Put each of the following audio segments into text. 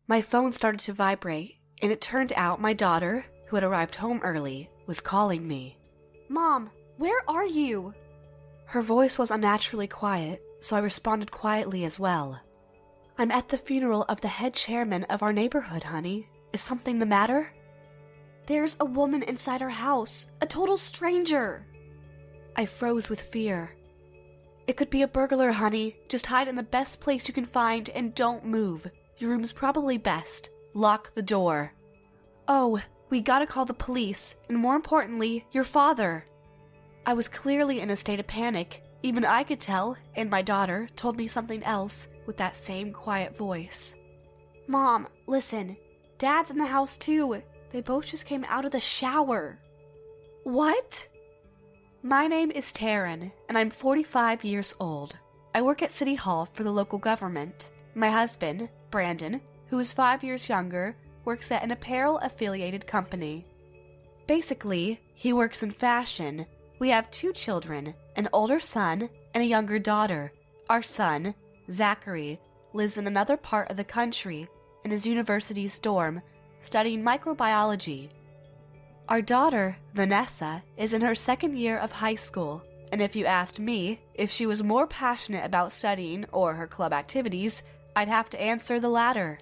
My phone started to vibrate, and it turned out my daughter, who had arrived home early, was calling me. Mom, where are you? Her voice was unnaturally quiet, so I responded quietly as well. I'm at the funeral of the head chairman of our neighborhood, honey. Is something the matter? There's a woman inside our house, a total stranger. I froze with fear. It could be a burglar, honey. Just hide in the best place you can find and don't move. Your room's probably best. Lock the door. Oh, we gotta call the police, and more importantly, your father. I was clearly in a state of panic. Even I could tell, and my daughter told me something else with that same quiet voice. Mom, listen. Dad's in the house too. They both just came out of the shower. What? My name is Taryn, and I'm 45 years old. I work at City Hall for the local government. My husband, Brandon, who is 5 years younger, works at an apparel-affiliated company. Basically, he works in fashion. We have 2 children, an older son and a younger daughter. Our son, Zachary, lives in another part of the country in his university's dorm, studying microbiology. Our daughter, Vanessa, is in her 2nd year of high school, and if you asked me if she was more passionate about studying or her club activities, I'd have to answer the latter.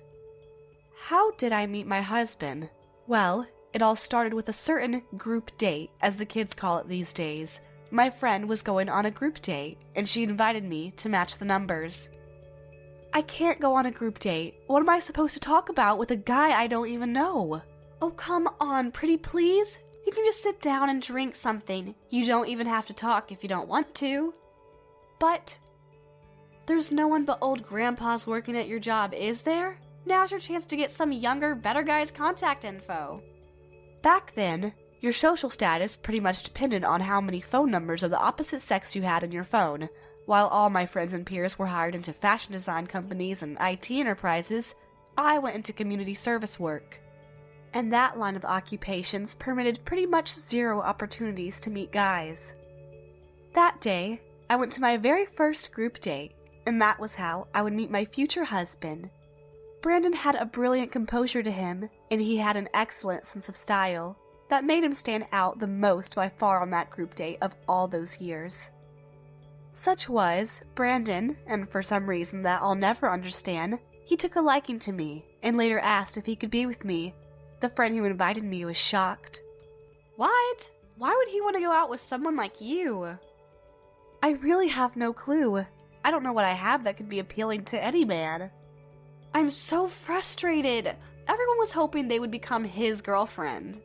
How did I meet my husband? Well, it all started with a certain group date, as the kids call it these days. My friend was going on a group date, and she invited me to match the numbers. I can't go on a group date. What am I supposed to talk about with a guy I don't even know? Oh, come on, pretty please. You can just sit down and drink something. You don't even have to talk if you don't want to. But there's no one but old grandpas working at your job, is there? Now's your chance to get some younger, better guys' contact info. Back then, your social status pretty much depended on how many phone numbers of the opposite sex you had in your phone. While all my friends and peers were hired into fashion design companies and IT enterprises, I went into community service work. And that line of occupations permitted pretty much 0 opportunities to meet guys. That day, I went to my very first group date, and that was how I would meet my future husband. Brandon had a brilliant composure to him, and he had an excellent sense of style that made him stand out the most by far on that group date of all those years. Such was Brandon, and for some reason that I'll never understand, he took a liking to me and later asked if he could be with me. The friend who invited me was shocked. What? Why would he want to go out with someone like you? I really have no clue. I don't know what I have that could be appealing to any man. I'm so frustrated. Everyone was hoping they would become his girlfriend.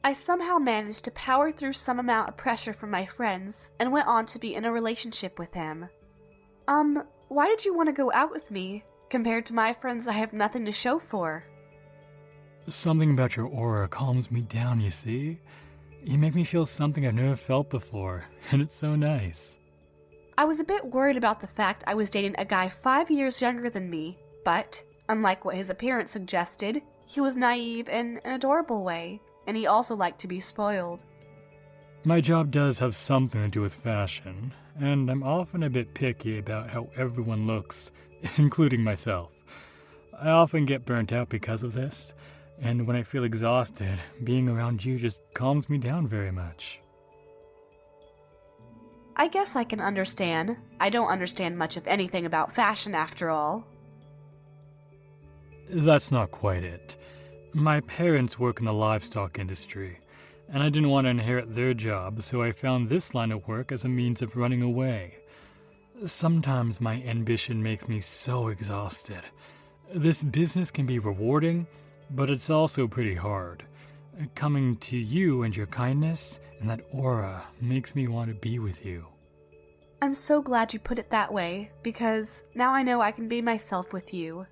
I somehow managed to power through some amount of pressure from my friends and went on to be in a relationship with him. Why did you want to go out with me? Compared to my friends, I have nothing to show for. Something about your aura calms me down, you see? You make me feel something I've never felt before, and it's so nice. I was a bit worried about the fact I was dating a guy 5 years younger than me, but, unlike what his appearance suggested, he was naive in an adorable way, and he also liked to be spoiled. My job does have something to do with fashion, and I'm often a bit picky about how everyone looks, including myself. I often get burnt out because of this, and when I feel exhausted, being around you just calms me down very much. I guess I can understand. I don't understand much of anything about fashion after all. That's not quite it. My parents work in the livestock industry, and I didn't want to inherit their job, so I found this line of work as a means of running away. Sometimes my ambition makes me so exhausted. This business can be rewarding, but it's also pretty hard. Coming to you and your kindness and that aura makes me want to be with you. I'm so glad you put it that way, because now I know I can be myself with you.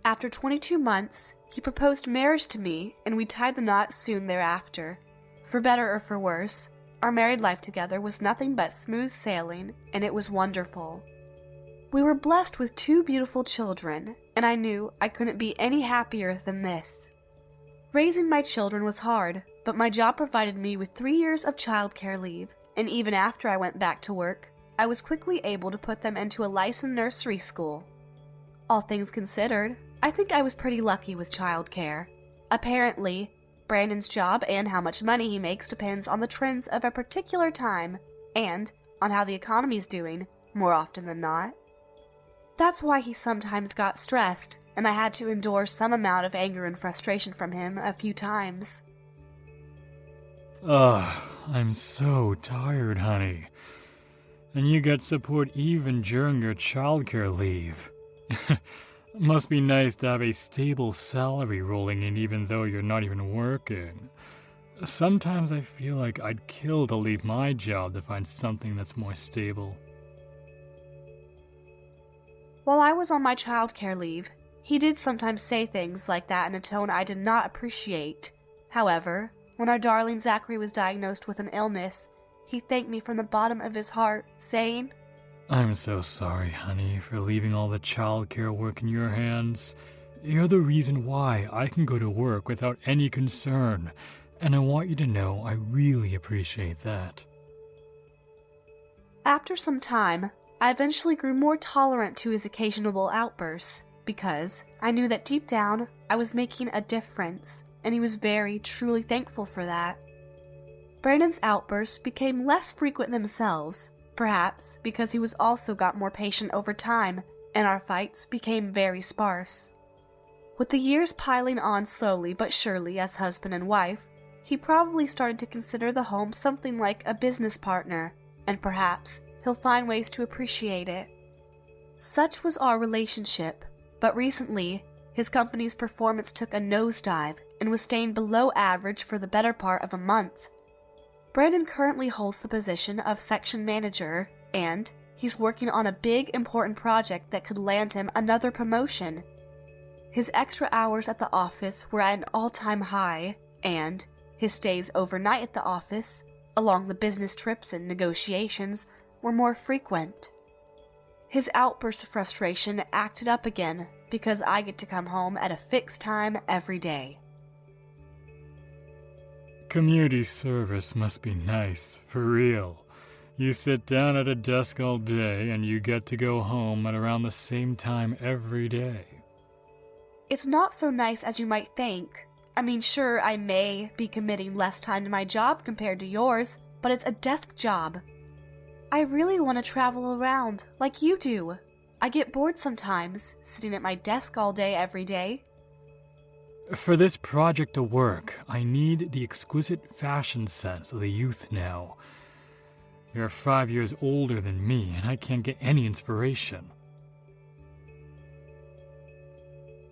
After 22 months, he proposed marriage to me, and we tied the knot soon thereafter. For better or for worse, our married life together was nothing but smooth sailing, and it was wonderful. We were blessed with 2 beautiful children, and I knew I couldn't be any happier than this. Raising my children was hard, but my job provided me with 3 years of childcare leave, and even after I went back to work, I was quickly able to put them into a licensed nursery school. All things considered, I think I was pretty lucky with childcare. Apparently, Brandon's job and how much money he makes depends on the trends of a particular time and on how the economy's doing, more often than not. That's why he sometimes got stressed, and I had to endure some amount of anger and frustration from him a few times. Ugh, I'm so tired, honey. And you get support even during your childcare leave. Must be nice to have a stable salary rolling in even though you're not even working. Sometimes I feel like I'd kill to leave my job to find something that's more stable. While I was on my childcare leave, he did sometimes say things like that in a tone I did not appreciate. However, when our darling Zachary was diagnosed with an illness, he thanked me from the bottom of his heart, saying, I'm so sorry, honey, for leaving all the childcare work in your hands. You're the reason why I can go to work without any concern, and I want you to know I really appreciate that. After some time, I eventually grew more tolerant to his occasional outbursts, because I knew that deep down I was making a difference, and he was very, truly thankful for that. Brandon's outbursts became less frequent themselves, perhaps because he was also got more patient over time, and our fights became very sparse. With the years piling on slowly but surely as husband and wife, he probably started to consider the home something like a business partner, and perhaps he'll find ways to appreciate it. Such was our relationship, but recently, his company's performance took a nosedive and was staying below average for the better part of a month. Brandon currently holds the position of section manager, and he's working on a big, important project that could land him another promotion. His extra hours at the office were at an all-time high, and his stays overnight at the office, along the business trips and negotiations, were more frequent. His outbursts of frustration acted up again because I get to come home at a fixed time every day. Community service must be nice, for real. You sit down at a desk all day and you get to go home at around the same time every day. It's not so nice as you might think. I mean, sure, I may be committing less time to my job compared to yours, but it's a desk job. I really want to travel around, like you do. I get bored sometimes, sitting at my desk all day every day. For this project to work, I need the exquisite fashion sense of the youth now. You're 5 years older than me, and I can't get any inspiration.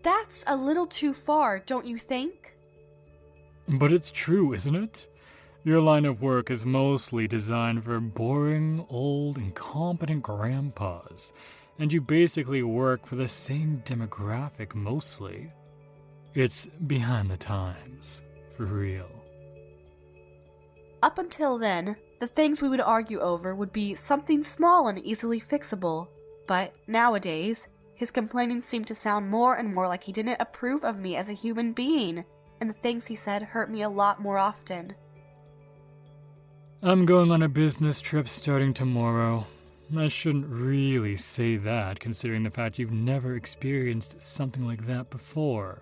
That's a little too far, don't you think? But it's true, isn't it? Your line of work is mostly designed for boring, old, incompetent grandpas, and you basically work for the same demographic mostly. It's behind the times, for real. Up until then, the things we would argue over would be something small and easily fixable, but nowadays, his complaining seemed to sound more and more like he didn't approve of me as a human being, and the things he said hurt me a lot more often. I'm going on a business trip starting tomorrow. I shouldn't really say that, considering the fact you've never experienced something like that before.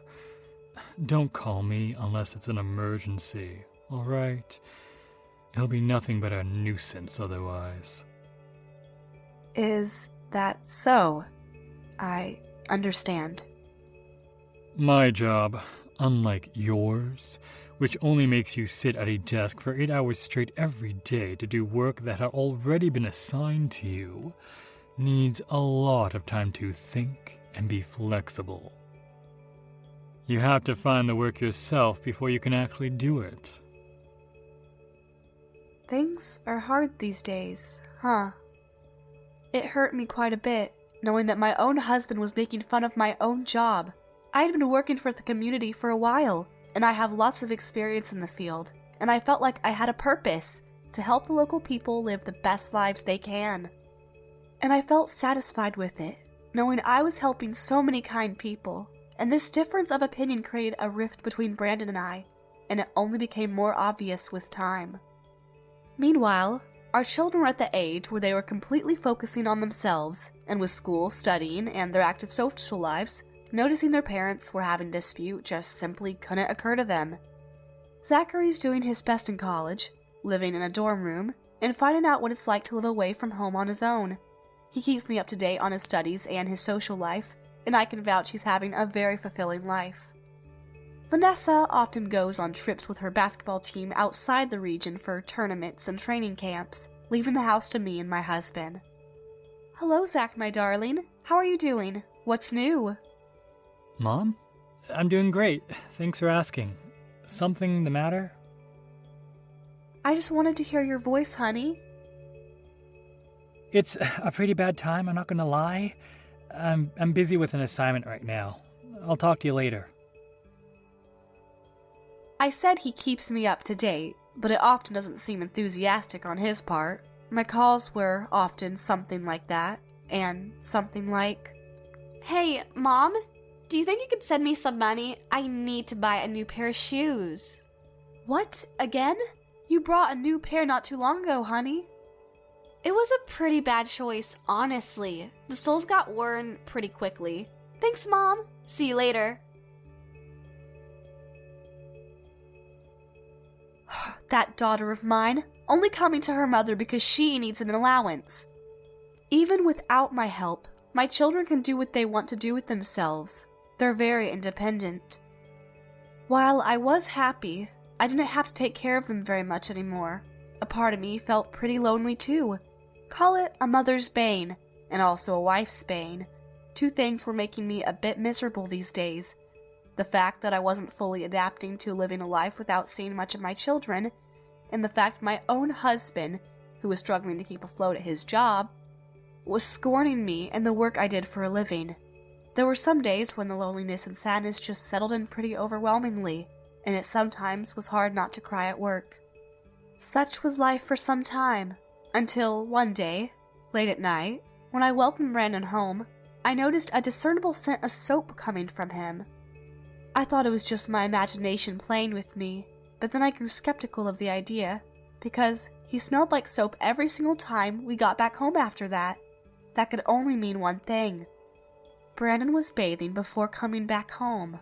Don't call me unless it's an emergency, alright? It'll be nothing but a nuisance otherwise. Is that so? I understand. My job, unlike yours, which only makes you sit at a desk for 8 hours straight every day to do work that had already been assigned to you, needs a lot of time to think and be flexible. You have to find the work yourself before you can actually do it. Things are hard these days, huh? It hurt me quite a bit, knowing that my own husband was making fun of my own job. I had been working for the community for a while, and I have lots of experience in the field, and I felt like I had a purpose to help the local people live the best lives they can. And I felt satisfied with it, knowing I was helping so many kind people, and this difference of opinion created a rift between Brandon and I, and it only became more obvious with time. Meanwhile, our children were at the age where they were completely focusing on themselves, and with school, studying, and their active social lives, Noticing their parents were having a dispute just simply couldn't occur to them. Zachary's doing his best in college, living in a dorm room, and finding out what it's like to live away from home on his own. He keeps me up to date on his studies and his social life, and I can vouch he's having a very fulfilling life. Vanessa often goes on trips with her basketball team outside the region for tournaments and training camps, leaving the house to me and my husband. Hello, Zach, my darling. How are you doing? What's new? Mom? I'm doing great. Thanks for asking. Something the matter? I just wanted to hear your voice, honey. It's a pretty bad time, I'm not gonna lie. I'm busy with an assignment right now. I'll talk to you later. I said he keeps me up to date, but it often doesn't seem enthusiastic on his part. My calls were often something like that, and something like, Hey, Mom, do you think you could send me some money? I need to buy a new pair of shoes. What? Again? You brought a new pair not too long ago, honey. It was a pretty bad choice, honestly. The soles got worn pretty quickly. Thanks, Mom. See you later. That daughter of mine, only coming to her mother because she needs an allowance. Even without my help, my children can do what they want to do with themselves. They're very independent. While I was happy, I didn't have to take care of them very much anymore. A part of me felt pretty lonely too. Call it a mother's bane, and also a wife's bane. Two things were making me a bit miserable these days. The fact that I wasn't fully adapting to living a life without seeing much of my children, and the fact my own husband, who was struggling to keep afloat at his job, was scorning me and the work I did for a living. There were some days when the loneliness and sadness just settled in pretty overwhelmingly, and it sometimes was hard not to cry at work. Such was life for some time, until one day, late at night, when I welcomed Brandon home, I noticed a discernible scent of soap coming from him. I thought it was just my imagination playing with me, but then I grew skeptical of the idea, because he smelled like soap every single time we got back home after that. That could only mean one thing. Brandon was bathing before coming back home.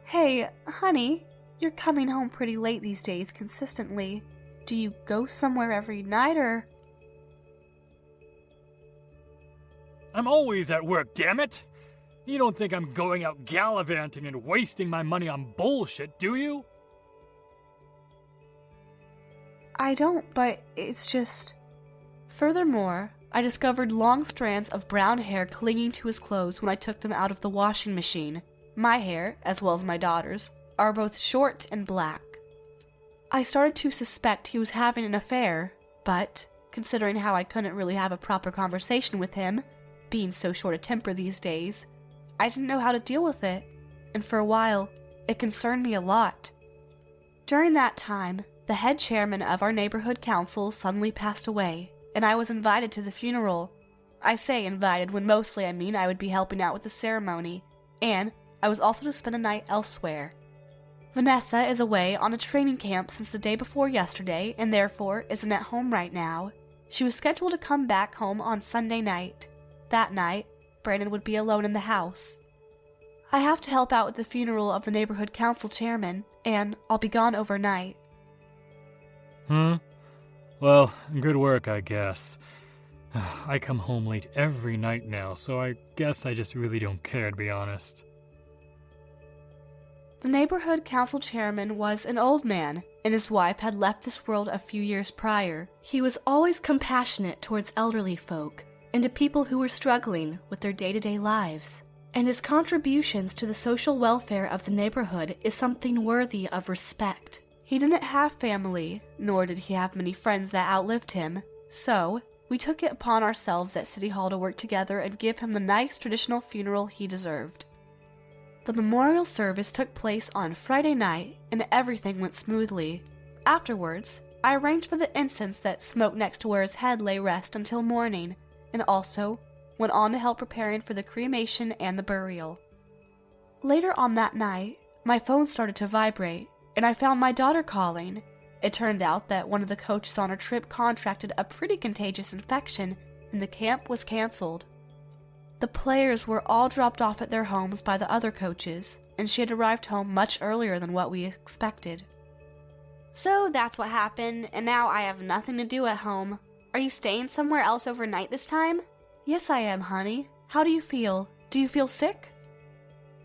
Hey, honey, you're coming home pretty late these days consistently. Do you go somewhere every night, or? I'm always at work, damn it! You don't think I'm going out gallivanting and wasting my money on bullshit, do you? I don't, but it's just... Furthermore, I discovered long strands of brown hair clinging to his clothes when I took them out of the washing machine. My hair, as well as my daughter's, are both short and black. I started to suspect he was having an affair, but, considering how I couldn't really have a proper conversation with him, being so short a temper these days, I didn't know how to deal with it, and for a while, it concerned me a lot. During that time, the head chairman of our neighborhood council suddenly passed away, and I was invited to the funeral. I say invited when mostly I mean I would be helping out with the ceremony, and I was also to spend a night elsewhere. Vanessa is away on a training camp since the day before yesterday and therefore isn't at home right now. She was scheduled to come back home on Sunday night. That night, Brandon would be alone in the house. I have to help out with the funeral of the neighborhood council chairman, and I'll be gone overnight. Well, good work, I guess. I come home late every night now, so I guess I just really don't care, to be honest. The neighborhood council chairman was an old man, and his wife had left this world a few years prior. He was always compassionate towards elderly folk and to people who were struggling with their day-to-day lives. And his contributions to the social welfare of the neighborhood is something worthy of respect. He didn't have family, nor did he have many friends that outlived him, so we took it upon ourselves at City Hall to work together and give him the nice traditional funeral he deserved. The memorial service took place on Friday night, and everything went smoothly. Afterwards, I arranged for the incense that smoked next to where his head lay rest until morning, and also went on to help preparing for the cremation and the burial. Later on that night, my phone started to vibrate, and I found my daughter calling. It turned out that one of the coaches on our trip contracted a pretty contagious infection, and the camp was canceled. The players were all dropped off at their homes by the other coaches, and she had arrived home much earlier than what we expected. So that's what happened, and now I have nothing to do at home. Are you staying somewhere else overnight this time? Yes, I am, honey. How do you feel? Do you feel sick?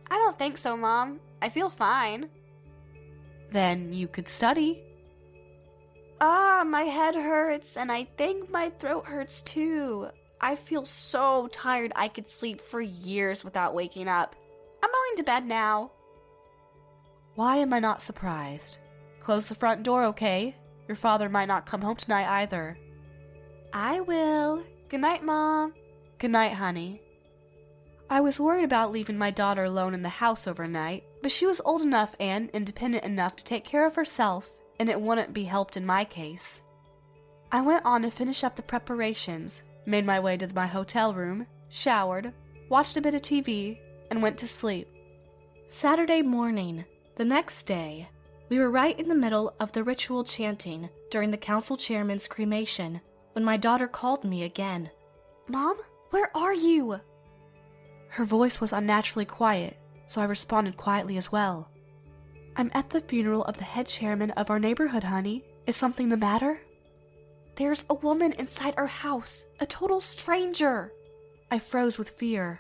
I don't think so, Mom. I feel fine. Then you could study. My head hurts, and I think my throat hurts too. I feel so tired I could sleep for years without waking up. I'm going to bed now. Why am I not surprised? Close the front door, okay? Your father might not come home tonight either. I will. Good night, Mom. Good night, honey. I was worried about leaving my daughter alone in the house overnight, but she was old enough and independent enough to take care of herself, and it wouldn't be helped in my case. I went on to finish up the preparations, made my way to my hotel room, showered, watched a bit of TV, and went to sleep. Saturday morning, the next day, we were right in the middle of the ritual chanting during the council chairman's cremation when my daughter called me again. Mom, where are you? Her voice was unnaturally quiet, so I responded quietly as well. I'm at the funeral of the head chairman of our neighborhood, honey. Is something the matter? There's a woman inside our house, a total stranger. I froze with fear.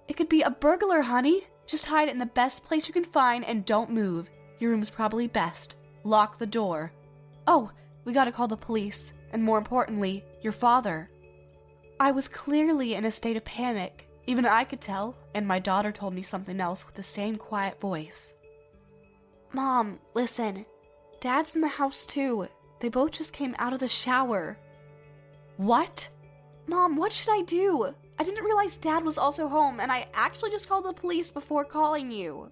It could be a burglar, honey. Just hide in the best place you can find and don't move. Your room's probably best. Lock the door. Oh, we gotta call the police, and more importantly, your father. I was clearly in a state of panic. Even I could tell, and my daughter told me something else with the same quiet voice. Mom, listen. Dad's in the house too. They both just came out of the shower. What? Mom, what should I do? I didn't realize Dad was also home, and I actually just called the police before calling you.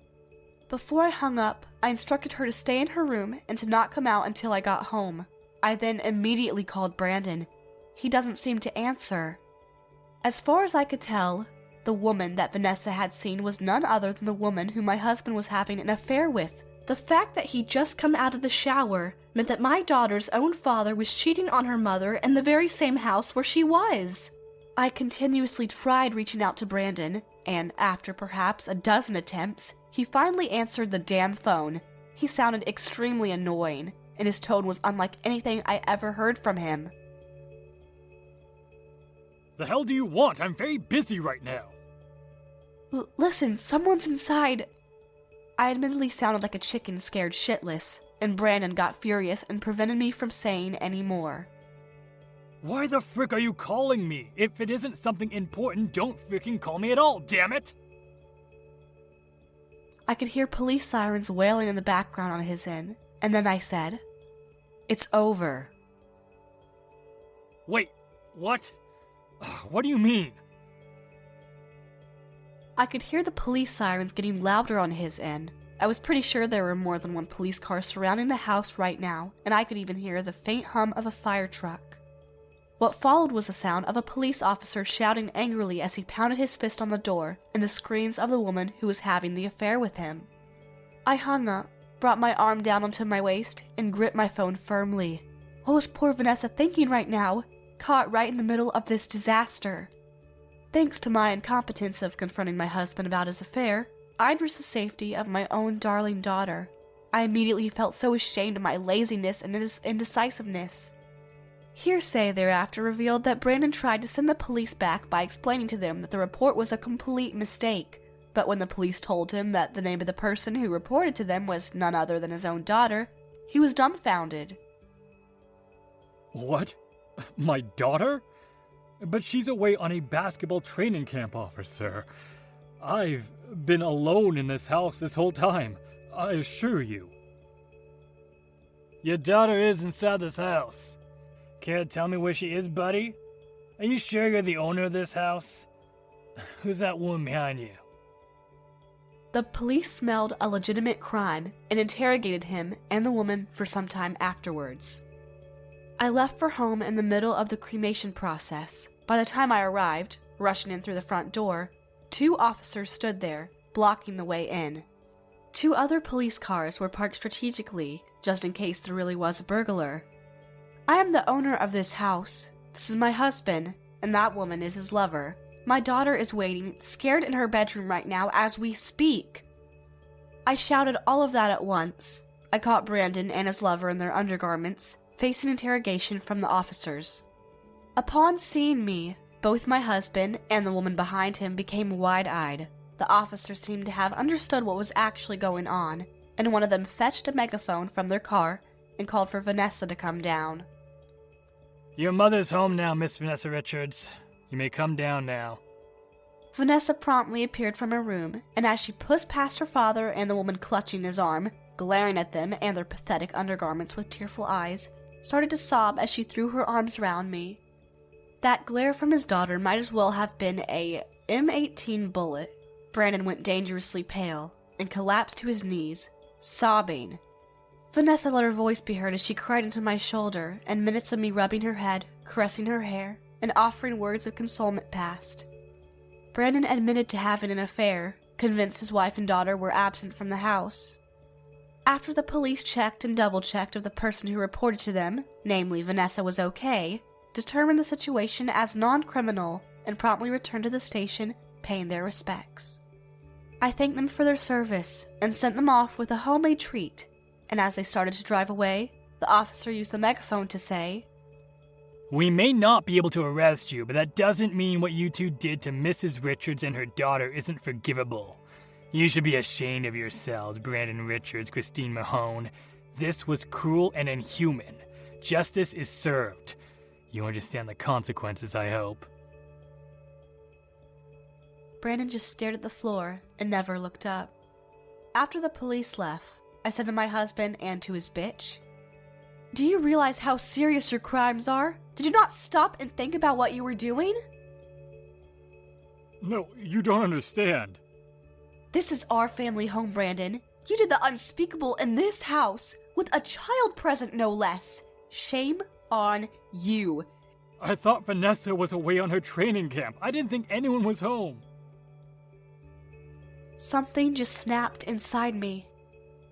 Before I hung up, I instructed her to stay in her room and to not come out until I got home. I then immediately called Brandon. He doesn't seem to answer. As far as I could tell, the woman that Vanessa had seen was none other than the woman who my husband was having an affair with. The fact that he'd just come out of the shower meant that my daughter's own father was cheating on her mother in the very same house where she was. I continuously tried reaching out to Brandon, and after perhaps a dozen attempts, he finally answered the damn phone. He sounded extremely annoying, and his tone was unlike anything I ever heard from him. The hell do you want? I'm very busy right now. Listen, someone's inside. I admittedly sounded like a chicken scared shitless, and Brandon got furious and prevented me from saying any more. Why the frick are you calling me? If it isn't something important, don't freaking call me at all, damn it! I could hear police sirens wailing in the background on his end, and then I said, "It's over." Wait, what? What do you mean? I could hear the police sirens getting louder on his end. I was pretty sure there were more than one police car surrounding the house right now, and I could even hear the faint hum of a fire truck. What followed was the sound of a police officer shouting angrily as he pounded his fist on the door, and the screams of the woman who was having the affair with him. I hung up, brought my arm down onto my waist, and gripped my phone firmly. What was poor Vanessa thinking right now? Caught right in the middle of this disaster. Thanks to my incompetence of confronting my husband about his affair, I'd risked the safety of my own darling daughter. I immediately felt so ashamed of my laziness and indecisiveness. Hearsay thereafter revealed that Brandon tried to send the police back by explaining to them that the report was a complete mistake. But when the police told him that the name of the person who reported to them was none other than his own daughter, he was dumbfounded. What? My daughter? But she's away on a basketball training camp, officer. I've been alone in this house this whole time, I assure you. Your daughter is inside this house. Care to tell me where she is, buddy? Are you sure you're the owner of this house? Who's that woman behind you? The police smelled a legitimate crime and interrogated him and the woman for some time afterwards. I left for home in the middle of the cremation process. By the time I arrived, rushing in through the front door, 2 officers stood there, blocking the way in. 2 other police cars were parked strategically, just in case there really was a burglar. I am the owner of this house. This is my husband, and that woman is his lover. My daughter is waiting, scared in her bedroom right now as we speak. I shouted all of that at once. I caught Brandon and his lover in their undergarments, facing interrogation from the officers. Upon seeing me, both my husband and the woman behind him became wide-eyed. The officers seemed to have understood what was actually going on, and one of them fetched a megaphone from their car and called for Vanessa to come down. Your mother's home now, Miss Vanessa Richards. You may come down now. Vanessa promptly appeared from her room, and as she pushed past her father and the woman clutching his arm, glaring at them and their pathetic undergarments with tearful eyes, started to sob as she threw her arms around me. That glare from his daughter might as well have been a M18 bullet. Brandon went dangerously pale and collapsed to his knees, sobbing. Vanessa let her voice be heard as she cried into my shoulder, and minutes of me rubbing her head, caressing her hair, and offering words of consolement passed. Brandon admitted to having an affair, convinced his wife and daughter were absent from the house. After the police checked and double-checked if the person who reported to them, namely Vanessa, was okay, determined the situation as non-criminal and promptly returned to the station, paying their respects. I thanked them for their service and sent them off with a homemade treat, and as they started to drive away, the officer used the megaphone to say, We may not be able to arrest you, but that doesn't mean what you two did to Mrs. Richards and her daughter isn't forgivable. You should be ashamed of yourselves, Brandon Richards, Christine Mahone. This was cruel and inhuman. Justice is served. You understand the consequences, I hope. Brandon just stared at the floor and never looked up. After the police left, I said to my husband and to his bitch, Do you realize how serious your crimes are? Did you not stop and think about what you were doing? No, you don't understand. This is our family home, Brandon. You did the unspeakable in this house, with a child present no less. Shame on you. I thought Vanessa was away on her training camp. I didn't think anyone was home. Something just snapped inside me.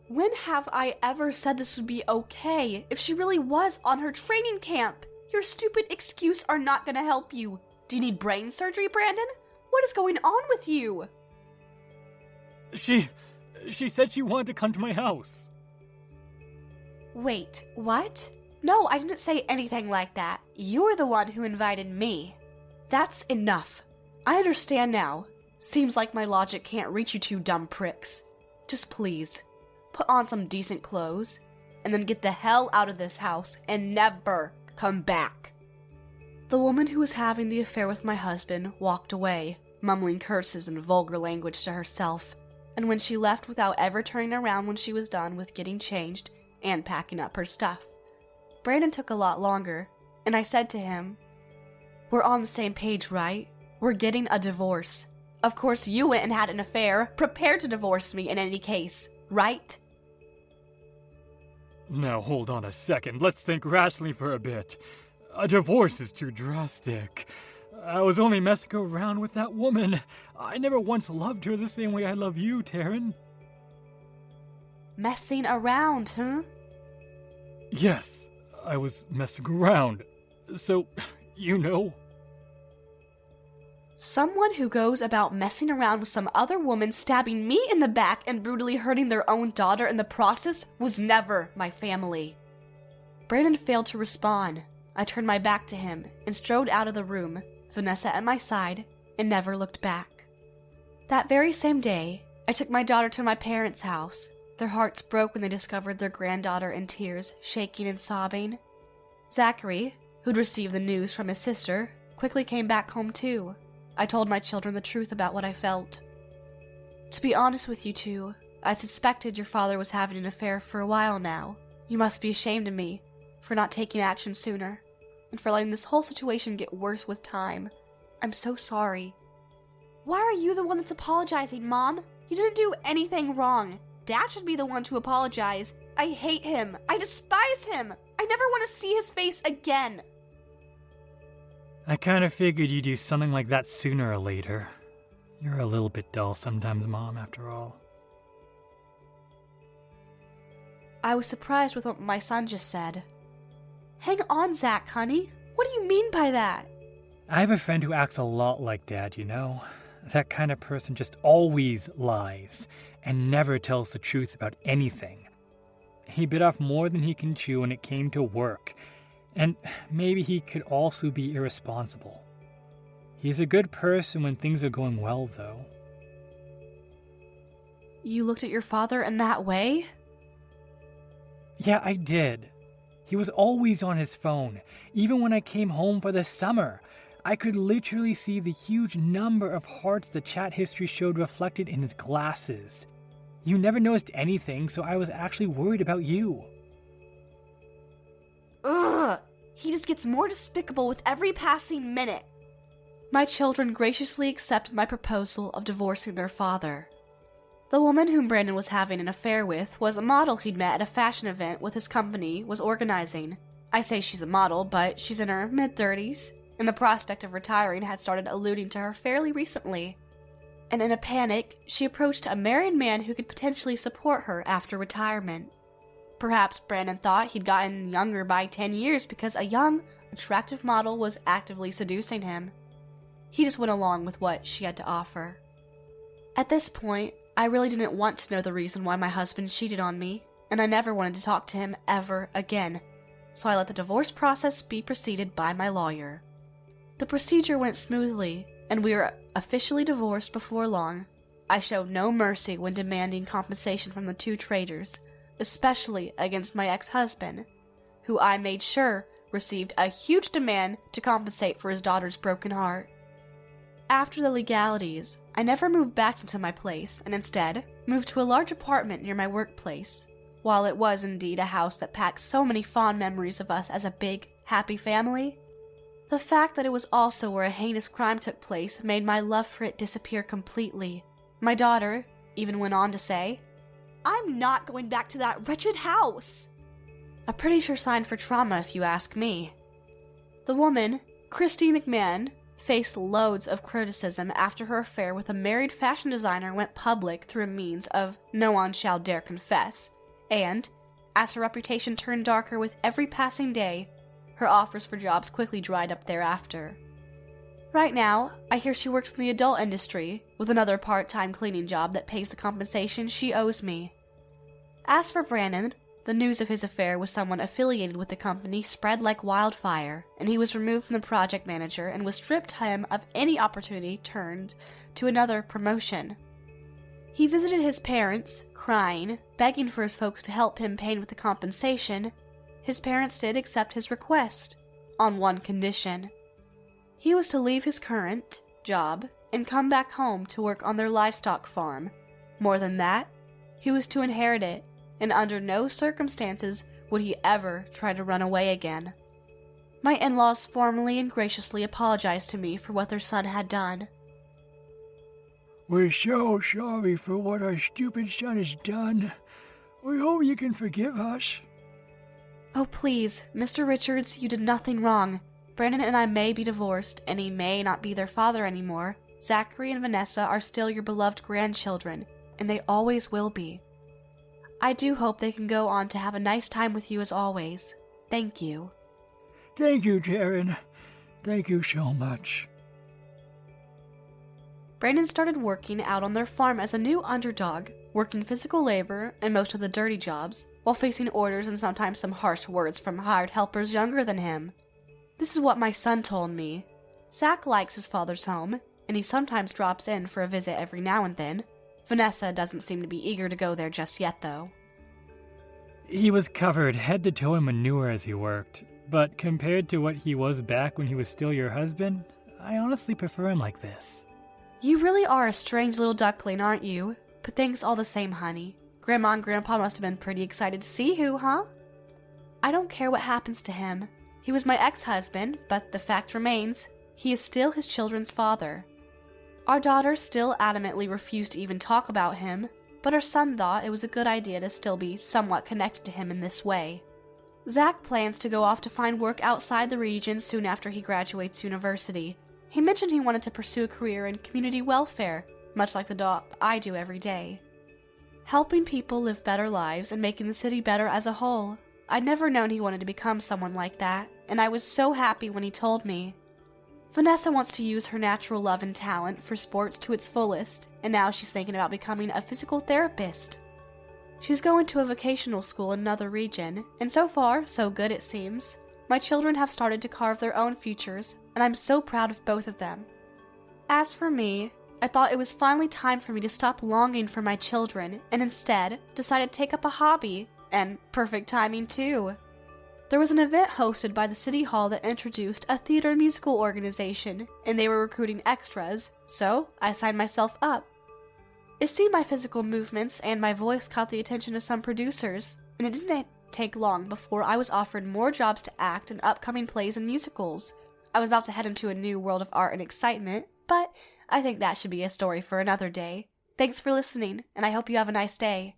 When have I ever said this would be okay if she really was on her training camp? Your stupid excuse are not gonna help you. Do you need brain surgery, Brandon? What is going on with you? She said she wanted to come to my house. Wait, what? No, I didn't say anything like that. You're the one who invited me. That's enough. I understand now. Seems like my logic can't reach you two dumb pricks. Just please, put on some decent clothes, and then get the hell out of this house and never come back. The woman who was having the affair with my husband walked away, mumbling curses and vulgar language to herself, and when she left without ever turning around when she was done with getting changed and packing up her stuff. Brandon took a lot longer, and I said to him, We're on the same page, right? We're getting a divorce. Of course you went and had an affair, prepared to divorce me in any case, right? Now hold on a second, let's think rationally for a bit. A divorce is too drastic. I was only messing around with that woman. I never once loved her the same way I love you, Taryn. Messing around, huh? Yes, I was messing around. So, you know. Someone who goes about messing around with some other woman, stabbing me in the back and brutally hurting their own daughter in the process was never my family. Brandon failed to respond. I turned my back to him and strode out of the room, Vanessa at my side, and never looked back. That very same day, I took my daughter to my parents' house. Their hearts broke when they discovered their granddaughter in tears, shaking and sobbing. Zachary, who'd received the news from his sister, quickly came back home too. I told my children the truth about what I felt. To be honest with you two, I suspected your father was having an affair for a while now. You must be ashamed of me for not taking action sooner, and for letting this whole situation get worse with time. I'm so sorry. Why are you the one that's apologizing, Mom? You didn't do anything wrong. Dad should be the one to apologize. I hate him. I despise him. I never want to see his face again. I kind of figured you'd do something like that sooner or later. You're a little bit dull sometimes, Mom, after all. I was surprised with what my son just said. Hang on, Zach, honey. What do you mean by that? I have a friend who acts a lot like Dad, you know? That kind of person just always lies and never tells the truth about anything. He bit off more than he can chew when it came to work, and maybe he could also be irresponsible. He's a good person when things are going well, though. You looked at your father in that way? Yeah, I did. He was always on his phone, even when I came home for the summer. I could literally see the huge number of hearts the chat history showed reflected in his glasses. You never noticed anything, so I was actually worried about you. Ugh! He just gets more despicable with every passing minute. My children graciously accepted my proposal of divorcing their father. The woman whom Brandon was having an affair with was a model he'd met at a fashion event with his company was organizing. I say she's a model, but she's in her mid-30s, and the prospect of retiring had started alluding to her fairly recently. And in a panic, she approached a married man who could potentially support her after retirement. Perhaps Brandon thought he'd gotten younger by 10 years because a young, attractive model was actively seducing him. He just went along with what she had to offer. At this point, I really didn't want to know the reason why my husband cheated on me, and I never wanted to talk to him ever again, so I let the divorce process be preceded by my lawyer. The procedure went smoothly, and we were officially divorced before long. I showed no mercy when demanding compensation from the two traitors, especially against my ex-husband, who I made sure received a huge demand to compensate for his daughter's broken heart. After the legalities, I never moved back into my place and instead moved to a large apartment near my workplace. While it was indeed a house that packed so many fond memories of us as a big, happy family, the fact that it was also where a heinous crime took place made my love for it disappear completely. My daughter even went on to say, "I'm not going back to that wretched house." A pretty sure sign for trauma if you ask me. The woman, Christy McMahon, faced loads of criticism after her affair with a married fashion designer went public through a means of no one shall dare confess, and, as her reputation turned darker with every passing day, her offers for jobs quickly dried up thereafter. Right now, I hear she works in the adult industry, with another part-time cleaning job that pays the compensation she owes me. As for Brandon, the news of his affair with someone affiliated with the company spread like wildfire, and he was removed from the project manager and was stripped him of any opportunity turned to another promotion. He visited his parents, crying, begging for his folks to help him pay with the compensation. His parents did accept his request, on one condition. He was to leave his current job and come back home to work on their livestock farm. More than that, he was to inherit it, and under no circumstances would he ever try to run away again. My in-laws formally and graciously apologized to me for what their son had done. We're so sorry for what our stupid son has done. We hope you can forgive us. Oh please, Mr. Richards, you did nothing wrong. Brandon and I may be divorced, and he may not be their father anymore. Zachary and Vanessa are still your beloved grandchildren, and they always will be. I do hope they can go on to have a nice time with you as always. Thank you. Thank you, Taryn. Thank you so much. Brandon started working out on their farm as a new underdog, working physical labor and most of the dirty jobs, while facing orders and sometimes some harsh words from hired helpers younger than him. This is what my son told me. Zach likes his father's home, and he sometimes drops in for a visit every now and then. Vanessa doesn't seem to be eager to go there just yet, though. He was covered head to toe in manure as he worked, but compared to what he was back when he was still your husband, I honestly prefer him like this. You really are a strange little duckling, aren't you? But thanks all the same, honey. Grandma and Grandpa must have been pretty excited to see you, huh? I don't care what happens to him. He was my ex-husband, but the fact remains, he is still his children's father. Our daughter still adamantly refused to even talk about him, but our son thought it was a good idea to still be somewhat connected to him in this way. Zach plans to go off to find work outside the region soon after he graduates university. He mentioned he wanted to pursue a career in community welfare, much like the job I do every day. Helping people live better lives and making the city better as a whole. I'd never known he wanted to become someone like that, and I was so happy when he told me. Vanessa wants to use her natural love and talent for sports to its fullest, and now she's thinking about becoming a physical therapist. She's going to a vocational school in another region, and so far, so good it seems. My children have started to carve their own futures, and I'm so proud of both of them. As for me, I thought it was finally time for me to stop longing for my children, and instead decided to take up a hobby, and perfect timing too. There was an event hosted by the City Hall that introduced a theater musical organization, and they were recruiting extras, so I signed myself up. It seemed my physical movements and my voice caught the attention of some producers, and it didn't take long before I was offered more jobs to act in upcoming plays and musicals. I was about to head into a new world of art and excitement, but I think that should be a story for another day. Thanks for listening, and I hope you have a nice day.